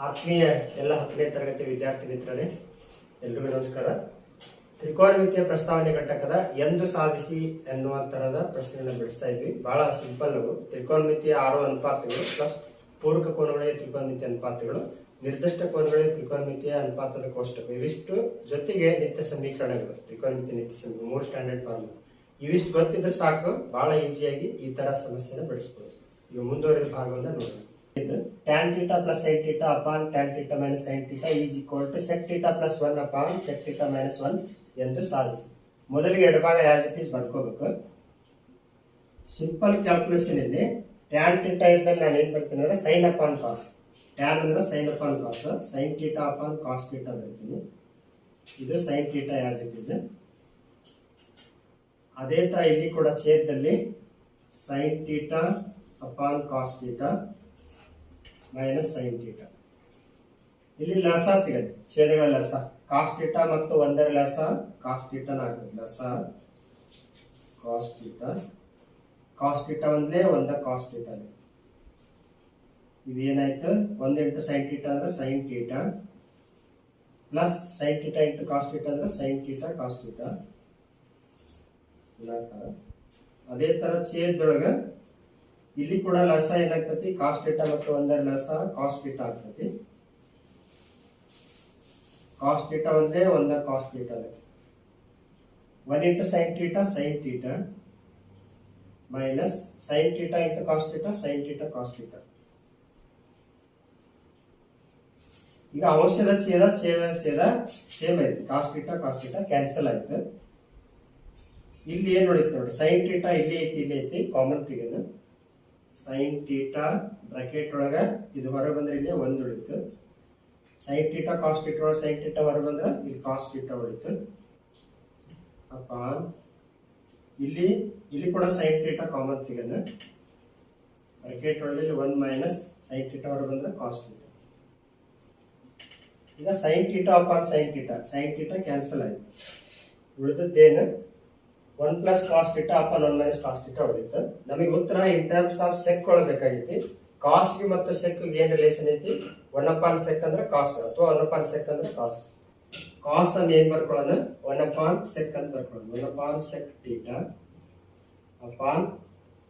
ಆತ್ಮೀಯ ಎಲ್ಲ 10ನೇ ತರಗತಿ ವಿದ್ಯಾರ್ಥಿ ಮಿತ್ರರೇ, ಎಲ್ರಿಗೂ ನಮಸ್ಕಾರ. ತ್ರಿಕೋನಮಿತಿಯ ಪ್ರಸ್ತಾವನೆ ಘಟಕದ ಎಂದು ಸಾಧಿಸಿ ಎನ್ನುವ ತರದ ಪ್ರಶ್ನೆಯನ್ನು ಬಿಡಿಸ್ತಾ ಇದ್ವಿ. ಬಹಳ ಸಿಂಪಲ್. ತ್ರಿಕೋನಮಿತಿಯ 6 ಅನುಪಾತಗಳು ಪ್ಲಸ್ ಪೂರಕ ಕೋನಗಳಿಗೆ ತ್ರಿಕೋನಮಿತಿಯ ಅನುಪಾತಗಳು, ನಿರ್ದಿಷ್ಟ ಕೋನಗಳಿಗೆ ತ್ರಿಕೋನಮಿತಿಯ ಅನುಪಾತದ ಕೋಷ್ಟಕ, ಇವಿಷ್ಟು ಜೊತೆಗೆ ನಿತ್ಯ ಸಮೀಕರಣಗಳು, ತ್ರಿಕೋನಮಿತಿ ನಿತ್ಯ ಸಮೀಕರಣ 3 ಸ್ಟ್ಯಾಂಡರ್ಡ್ ಫಾರ್ಮುಲಾ. ಇವಿಷ್ಟು ಗೊತ್ತಿದ್ರೆ ಸಾಕು, ಬಹಳ ಈಸಿಯಾಗಿ ಈ ತರ ಸಮಸ್ಯೆನ ಬಿಡಿಸ್ಬೋದು. ಈಗ ಮುಂದುವರೆದ ಭಾಗವನ್ನ ನೋಡೋಣ. tan theta plus sin theta upon tan theta minus sin theta is equal to sec theta plus 1 upon sec theta minus 1 ಎಂದು ಸಾಧಿಸಿ. ಮೊದಲಿಗೆ ಎಡಭಾಗ ಆಸ್ ಇಟ್ ಈಸ್ ಬರ್ಕೋಬೇಕು. ಸಿಂಪಲ್ ಕ್ಯಾಲ್ಕುಲೇಷನ್ ಇಲ್ಲಿ tan theta ಇದ್ದಲ್ಲಿ ನಾನು ಏನ್ ಬರ್ತೀನಿ ಅಂದ್ರೆ sin upon cos. tan ಅಂದ್ರೆ sin upon cos, sin theta upon cos theta ಬರ್ತೀನಿ. ಇದು sin theta as it is. ಅದೇ ತರ ಇಲ್ಲಿ ಕೂಡ ಛೇದದಲ್ಲಿ sin theta upon cos theta minus sine theta. ಇಲ್ಲಿ ಲಸ ತೆಗೆದು ಛೇದಗಳ ಲಸ ಕಾಸ್ ಥೀಟಾ ಮತ್ತು 1ರ ಲಸ ಕಾಸ್ ಥೀಟಾನ ಆಗ್ತದೆ. ಲಸ ಕಾಸ್ ಥೀಟಾ, ಕಾಸ್ ಥೀಟಾ ಒಂದೇ 1 ಕಾಸ್ ಥೀಟಾ. ಇದು ಏನಾಯ್ತು, 1 ಇಂಟು ಸೈನ್ ಥೀಟಾ ಅಂದ್ರೆ sine theta plus sine theta into cos theta ಅಂದ್ರೆ ಸೈನ್ ಥೀಟಾ ಕಾಸ್ ಥೀಟಾ. ಅದೇ ತರ ಛೇದದೊಳಗ ಇಲ್ಲಿ ಕೂಡ ಲಸ ಏನಾಗ್ತತಿ, ಕಾಸ್ ಥೀಟಾ ಮತ್ತು 1ರ ಲಸ ಕಾಸ್ ಥೀಟಾ ಆಗ್ತತಿ. ಕಾಸ್ ಥೀಟಾ ಒಂದೇ 1 cos theta. 1 into sine theta sine theta minus sine theta into cos theta sine theta cos theta. ಈಗ ಅಂಶದ ಛೇದ ಛೇದ ಛೇದ ಸೇಮ್ ಐತಿ. ಕಾಸ್ ಥೀಟಾ ಕ್ಯಾನ್ಸಲ್ ಆಯ್ತು. ಇಲ್ಲಿ ಏನ್ ನೋಡಿತ್ತು ನೋಡಿ, ಸೈನ್ ಥೀಟಾ ಇಲ್ಲಿ ಐತಿ ಇಲ್ಲಿ ಐತಿ, ಕಾಮನ್ ತೆಗೆದು ಸೈನ್ ಥೀಟಾ ಬ್ರಾಕೆಟ್ ಒಳಗ ಇದು ಹೊರ ಬಂದ್ರೆ ಇಲ್ಲಿ 1 ಉಳಿತು. ಸೈನ್ ಥೀಟಾ ಕಾಸ್ ಥೀಟಾ ಒಳಗೆ ಸೈನ್ ಥೀಟಾ ಹೊರ ಬಂದ್ರೆ ಇಲ್ಲಿ ಕಾಸ್ ಥೀಟಾ ಉಳಿತು. ಅಪ್ಪ ಇಲ್ಲಿ ಕೂಡ ಸೈನ್ ಥೀಟಾ ಕಾಮನ್ ತೆಗೆದು ಬ್ರಾಕೆಟ್ ಒಳಗೆ ಇಲ್ಲಿ 1 ಮೈನಸ್ ಸೈನ್ ಥೀಟಾ ಹೊರ ಬಂದ್ರೆ ಕಾಸ್ ಥೀಟಾ. ಈಗ sine theta upon sine theta cancel ಆಯ್ತು. ಉಳಿದದ್ದೇನು 1 plus cos theta upon 1 minus cos theta ಉಳಿತು. ನಮಗೆ ಉತ್ತರ ಇನ್ ಟರ್ಮ್ಸ್ ಆಫ್ ಸೆಕ್ ಒಳಬೇಕಾಗೈತಿ. ಕಾಸ್ ಗೆ ಮತ್ತು ಸೆಕ್ ಗೆ ಏನ್ ರಿಲೇಷನ್ ಐತಿ, 1 ಅಪಾನ್ ಸೆಕ್ ಅಂದ್ರೆ ಕಾಸ್ ಅಥವಾ 1 ಅಪಾನ್ ಸೆಕ್ ಅಂದ್ರೆ ಕಾಸ್. ಕಾಸ್ ಅನ್ನು ಏನ್ ಬರ್ಕೊಳ್ಳೋಣ, 1 ಅಪಾನ್ ಸೆಕ್ ಅಂತ ಬರ್ಕೊಳ್ಳೋಣ. 1 upon sec theta upon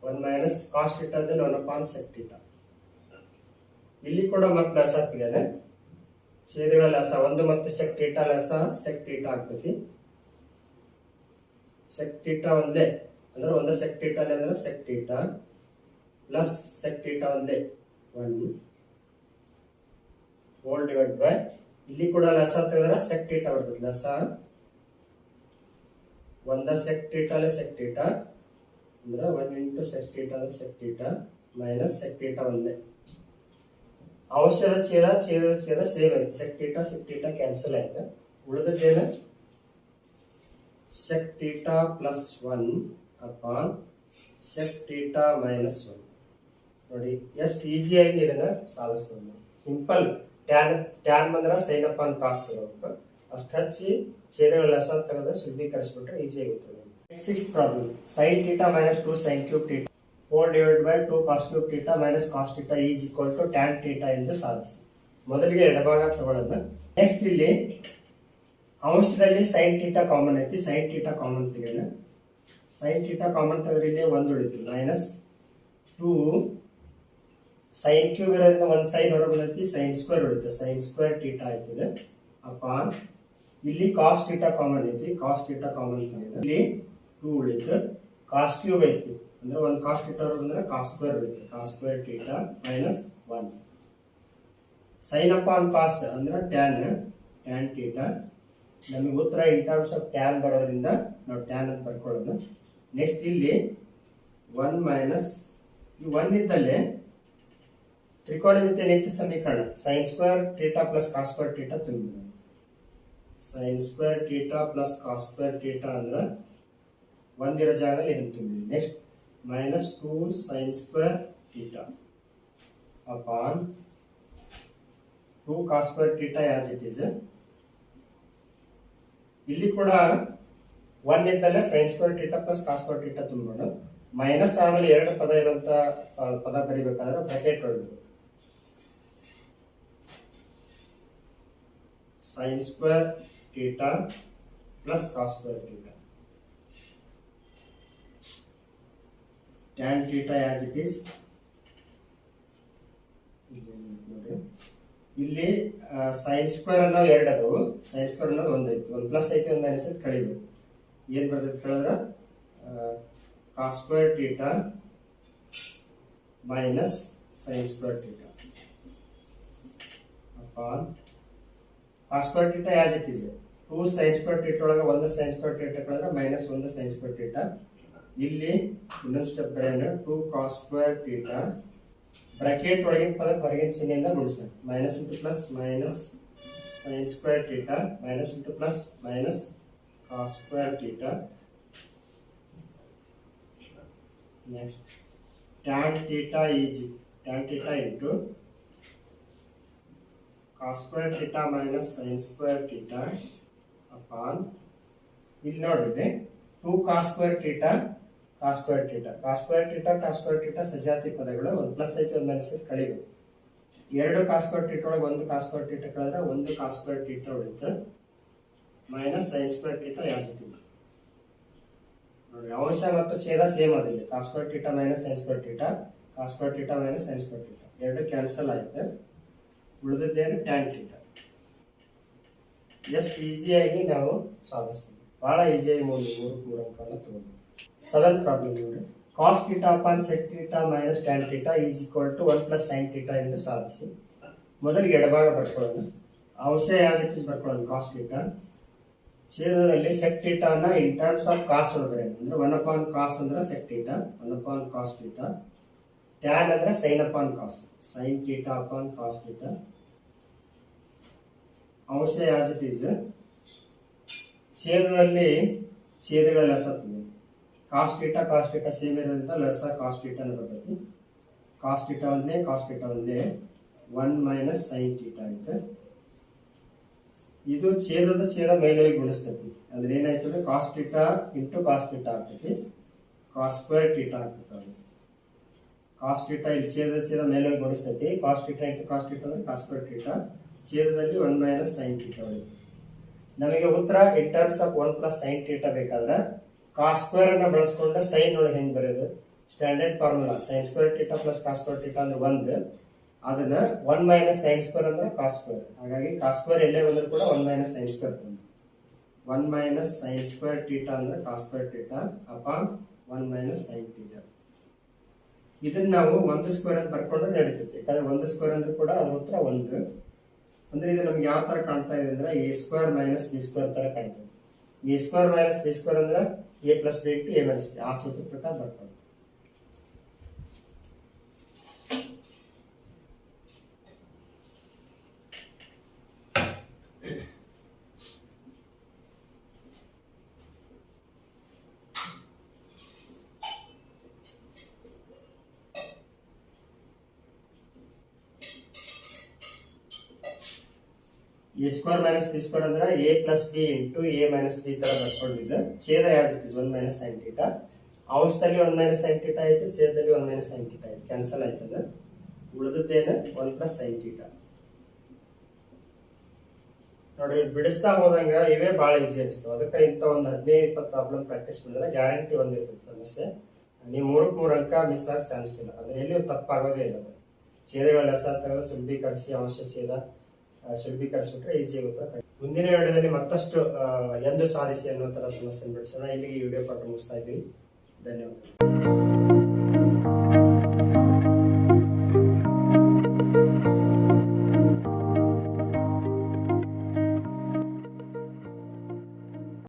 1 minus cos theta ಅಂದ್ರೆ 1 ಅಪಾನ್ ಸೆಕ್ ಥೀಟಾ. ಇಲ್ಲಿ ಕೂಡ ಮತ್ತೆ ಲಸ ತೆಗೆನೆ ಛೇದಗಳ ಲಸ 1 ಮತ್ತು ಸೆಕ್ ಥೀಟಾ ಲಸ ಸೆಕ್ ಥೀಟಾ ಆಗ್ತೈತಿ. ಸೆಕ್ ಥೀಟಾ ಒಂದೇ ಅಂದ್ರೆ 1 ಸೆಕ್ ಥೀಟಾ ಅಂದ್ರೆ sec theta plus sec theta ಒಂದೇ 1 ಹೋಲ್ ಡಿವೈಡ್ ಬೈ ಇಲ್ಲಿ ಕೂಡ ಲಸ ತೆಗೆದ್ರೆ ಸೆಕ್ ಥೀಟಾ ಬರ್ತದೆ. ಲಸ 1 ಸೆಕ್ ಥೀಟಾ ಸೆಕ್ ಥೀಟಾ ಅಂದ್ರೆ 1 ಇಂಟು ಸೆಕ್ ಥೀಟಾ ಅಂದ್ರೆ sec theta minus sec theta ಒಂದೇ. ಅಂಶದ ಛೇದ ಛೇದ ಛೇದ ಸೇಮ್ ಐತಿ. ಸೆಕ್ ಥೀಟಾ ಕ್ಯಾನ್ಸಲ್ ಆಯ್ತು. ಉಳಿದದ್ದೇನು sec theta plus 1 upon sec theta minus 1. ನೋಡಿ ಎಷ್ಟು ಈಸಿಯಾಗಿ ಇದನ್ನ ಸಾಧಿಸ್ಬೋದು. ಸಿಂಪಲ್. ಟ್ಯಾನ್ ಬಂದ್ರೆ ಸೈನ್ ಅಪಾನ್ ಕಾಸ್ ತಗೋಬೇಕು. ಅಷ್ಟು ಹಚ್ಚಿ ಛೇದಗಳ ಲಸ ತೆಗೆದು ಶುದ್ಧೀಕರಿಸ್ಬಿಟ್ರೆ ಈಸಿಯಾಗಿ ಇರ್ತದೆ. 6th problem, sin theta minus 2 sin cube theta whole divided by 2 cos cube theta minus cos theta is equal to tan theta ಎಂದು ಸಾಧಿಸಿ. ಮೊದಲಿಗೆ ಎಡಭಾಗ ತಗೊಳ್ಳೋಣ. ನೆಕ್ಸ್ಟ್ ಇಲ್ಲಿ ಅಂಶದಲ್ಲಿ ಸೈನ್ ಥೀಟಾ ಕಾಮನ್ ಐತಿ. ಸೈನ್ ಥೀಟಾ ಕಾಮನ್ ತೆಗೆಯೋಣ. ಸೈನ್ ಥೀಟಾ ಕಾಮನ್ ತೆಗೆದ್ರೆ ಇಲ್ಲಿ 1 ಉಳಿತು ಮೈನಸ್ 2 ಸೈನ್ ಕ್ಯೂಬ್ ಇರೋದ್ರಿಂದ 1 ಸೈನ್ ಹೊರ ಬಂದೈತಿ, ಸೈನ್ ಸ್ಕ್ವೇರ್ ಉಳಿತು. ಸೈನ್ ಸ್ಕ್ವೇರ್ ಥೀಟಾ ಆಯ್ತಿದೆ ಅಪಾನ್ ಇಲ್ಲಿ ಕಾಸ್ ಥೀಟಾ ಕಾಮನ್ ಐತಿ. ಕಾಸ್ ಥೀಟಾ ಕಾಮನ್ ತೆಗೆದ್ರೆ ಇಲ್ಲಿ 2 ಉಳಿತು. ಕಾಸ್ ಕ್ಯೂಬ್ ಐತಿ ಅಂದ್ರೆ 1 ಕಾಸ್ ಥೀಟಾ ಹೊರ ಬಂದ್ರೆ ಕಾಸ್ ಸ್ಕ್ವೇರ್ ಉಳಿತು. Cos square theta minus 1 sine upon cos ಅಂದ್ರೆ ಟ್ಯಾನ್ ಥೀಟಾ. ನಮಗೆ ಉತ್ತರ ಇನ್ ಟರ್ಮ್ಸ್ ಆಫ್ ಟ್ಯಾನ್ ಬರೋದ್ರಿಂದ ನಾವು ಟ್ಯಾನ್ ಅಂತ ಬರ್ಕೊಳ್ಳೋಣ. ನೆಕ್ಸ್ಟ್ ಇಲ್ಲಿ 1 ಮೈನಸ್ ಈ 1 ಇದ್ದಲ್ಲಿ ತ್ರಿಕೋನಮಿತಿಯ ನಿತ್ಯ ಸಮೀಕರಣ sine square theta plus cos square theta ತುಂಬಿದ. Sine square theta plus cos square theta ಅಂದ್ರೆ 1 ಇರೋ ಜಾಗದಲ್ಲಿ ಇದನ್ನು ತುಂಬಿದ್ವಿ. Next minus 2 sine square theta upon 2 cos square theta as it is. ಇಲ್ಲಿ ಕೂಡ 1 ಇದ್ದಲ್ಲೇ sine square theta plus cos square theta ತುಂಬೋಣ. ಮೈನಸ್ ಆಮೇಲೆ 2 ಪದ ಇರುವಂತ ಪದ ಬರಿಬೇಕಾದ್ರೆ ಬ್ರಾಕೆಟ್ ಒಳಗೆ sin square theta plus cos square theta. Tan theta as it is. ಇಲ್ಲಿ sin square ಅನ್ನೋ ಎರಡು ಅದಾವು. sin square ಅನ್ನೋದು ಒಂದು ಐತಿ, ಒಂದು ಪ್ಲಸ್ ಐತಿ, ಒಂದು ಮೈನಸ್ ಐತಿ, ಕಳಿಬೇಕು. ಏನು ಬರ್ತೈತೆ ಕೇಳಿದ್ರೆ cos square theta minus sin square theta upon cos square theta as it is. 2 sin square theta ಒಳಗೆ ಒಂದು sin square theta ಕಳೆದ್ರೆ ಮೈನಸ್ ಒಂದು sin square theta. ಇಲ್ಲಿ ಇನ್ನೊಂದು ಸ್ಟೆಪ್ ಬರೆಯೋಣ. 2 cos square theta ಬ್ರಾಕೆಟ್ ಒಳಗಿನ ಪದ ಹೊರಗಿನ ಚಿಹ್ನೆಯಿಂದ ಗುಣಿಸೋಣ. Minus into plus minus sin square theta minus into plus minus cos square theta. Next, tan theta is tan theta into cos square theta minus sin square theta upon ಇಲ್ಲಿ ನೋಡ್ರಿ 2 cos square theta cos square theta cos square theta cos square theta ಸಜಾತಿ ಪದಗಳು, ಒಂದು plus ಐತಿ ಒಂದು minus ಐತಿ, ಕಳಿಬೇಕು. ಎರಡು cos square theta ಒಳಗೆ ಒಂದು cos square theta ಕಳೆದ್ರೆ ಒಂದು cos square theta ಉಳಿಯುತ್ತೆ minus sin square theta as it is. ನೋಡಿ ಅಂಶ ಮತ್ತು ಛೇದ ಸೇಮ್ ಅದಿಲ್ಲ. cos square theta minus sin square theta cos square theta minus sin square theta ಎರಡು ಕ್ಯಾನ್ಸಲ್ ಆಯ್ತು. ಉಳಿದದ್ದೇನು tan theta. ಎಷ್ಟು ಈಸಿಯಾಗಿ ನಾವು ಸಾಧಿಸ್ತೀವಿ, ಬಹಳ ಈಸಿಯಾಗಿ ಮೂರು ಅಂಕಗಳನ್ನು ತಗೊಂಡು. 7th ಪ್ರಾಬ್ಲಮ್ ನೋಡಿ. cos theta upon sec theta minus tan theta is equal to 1 plus sin theta ಎಂದು ಸಾಧಿಸಿ. ಮೊದಲಿಗೆ ಎಡಭಾಗ ಬರ್ಕೊಳ್ಳೋಣ. ಅಂಶ ಯಾಸ್ ಇಟ್ ಇಸ್ ಬರ್ಕೊಳ್ಳೋಣ. cos theta ಛೇದದಲ್ಲಿ sec theta ಅನ್ನ ಇನ್ ಟರ್ಮ್ಸ್ ಆಫ್ cos ಒಳಗಡೆ ಅಂದ್ರೆ 1 upon cos ಅಂದ್ರೆ sec theta 1 upon cos theta, tan ಅಂದ್ರೆ sin upon cos sin theta upon cos theta. ಅಂಶ ಯಾಸ್ ಇಟ್ ಇಸ್ ಛೇದದಲ್ಲಿ ಛೇದಗಳ ಲಸ cos theta ಸೇಮ್ ಇರೋದ್ರಿಂದ ಲಸ cos theta ನ ಬರ್ತೈತಿ. cos theta ಒಂದೇ 1 ಮೈನಸ್ sin theta ಆಯ್ತು. ಇದು ಛೇದ ಮೇಲೋಗಿ ಗುಣಿಸ್ತೈತಿ ಅಂದ್ರೆ ಏನಾಯ್ತದೆ cos theta into cos theta ಆಗ್ತೈತಿ, cos square theta ಆಗ್ತೈತಿ. cos theta ಇಲ್ಲಿ ಛೇದ ಮೇಲೋಗಿ ಗುಣಿಸ್ತೈತಿ, cos theta into cos theta ಅಂದ್ರೆ cos square theta, ಛೇದದಲ್ಲಿ 1 ಮೈನಸ್ sin theta ಉಳಿಯುತ್ತೆ. ನಮಗೆ ಉತ್ತರ in terms of 1 plus sin theta ಬೇಕಾದ್ರೆ cos square ಅನ್ನ ಬಳಸ್ಕೊಂಡು sin ಒಳಗೆ ಹೆಂಗ್ ಬರೆಯೋದು, standard formula sin square theta plus cos square theta ಅಂದ್ರೆ 1, ಅದನ್ನ 1 ಮೈನಸ್ sin square ಅಂದ್ರೆ cos square. ಹಾಗಾಗಿ cos square ಎಲ್ಲೇ ಬಂದರೂ ಕೂಡ 1 ಮೈನಸ್ sin square ತಂದು 1 ಮೈನಸ್ sin square theta ಅಂದ್ರೆ cos square theta upon 1 minus sin theta. ಇದನ್ನ ನಾವು 1 ಸ್ಕ್ವೇರ್ ಅಂತ ಬರ್ಕೊಂಡ್ರೆ ನಡೀತೈತಿ, ಯಾಕಂದ್ರೆ 1 ಸ್ಕ್ವೇರ್ ಅಂದ್ರೆ ಕೂಡ ಅದ್ರ ಉತ್ತರ 1. ಅಂದ್ರೆ ಇದು ನಮ್ಗೆ ಯಾವ ತರ ಕಾಣ್ತಾ ಇದೆ ಅಂದ್ರೆ a square minus b square ತರ ಕಾಣ್ತದೆ. a square minus b square ಅಂದ್ರೆ a plus b into a minus b, ಆ ಸೂತ್ರ ಪ್ರಕಾರ ಬರ್ಕೊಂಡು a square minus b square ಅಂದ್ರೆ a plus b into a minus b ತರ ಬರ್ಕೊಂಡಿದ್ದೆ. ಛೇದ as it is 1 minus sin theta, ಅಂಶದಲ್ಲಿ 1 ಮೈನಸ್ sin theta ಆಯ್ತು, ಛೇದದಲ್ಲಿ 1 ಮೈನಸ್ sin theta ಆಯ್ತು, ಕ್ಯಾನ್ಸಲ್ ಆಯ್ತದ. ಉಳಿದದ್ದೇನು 1 ಪ್ಲಸ್ sin theta. ನೋಡಿ ಬಿಡಿಸ್ತಾ ಹೋದಂಗ ಇವೇ ಬಹಳ ಈಸಿ ಅನಿಸ್ತಾವ. ಅದಕ್ಕೆ ಇಂಥ ಒಂದು 15-20 ಪ್ರಾಬ್ಲಮ್ ಪ್ರಾಕ್ಟೀಸ್ ಮಾಡಿದ್ರೆ ಗ್ಯಾರಂಟಿ ಒಂದಿರ್ತದೆ ಸಮಸ್ಯೆ. ನೀವು 3 ಅಂಕ ಮಿಸ್ ಆಗ ಚಾನ್ಸ್ ಇಲ್ಲ, ಅಂದ್ರೆ ಎಲ್ಲಿಯೂ ತಪ್ಪಾಗೋದೇ ಇಲ್ಲ. ಛೇದಗಳ ಲಸ ತೆಗೆದು ಸುಲಭೀಕರಿಸಿ ಅಂಶ ಛೇದ ಸುಲಭೀಕರಿಸ್ಬಿಟ್ರೆ ಈಸಿ ಆಗುತ್ತೆ. ಮುಂದಿನ ವಿಡಿಯೋದಲ್ಲಿ ಮತ್ತಷ್ಟು ಎಂದು ಸಾಧಿಸಿ ಅನ್ನೋ ತರ ಸಮಸ್ಯೆ ಬಿಡಿಸೋಣ. ಇಲ್ಲಿಗೆ ಈ ವಿಡಿಯೋ ಪಾಠ ಮುಗಿಸ್ತಾ ಇದ್ದೀವಿ. ಧನ್ಯವಾದ.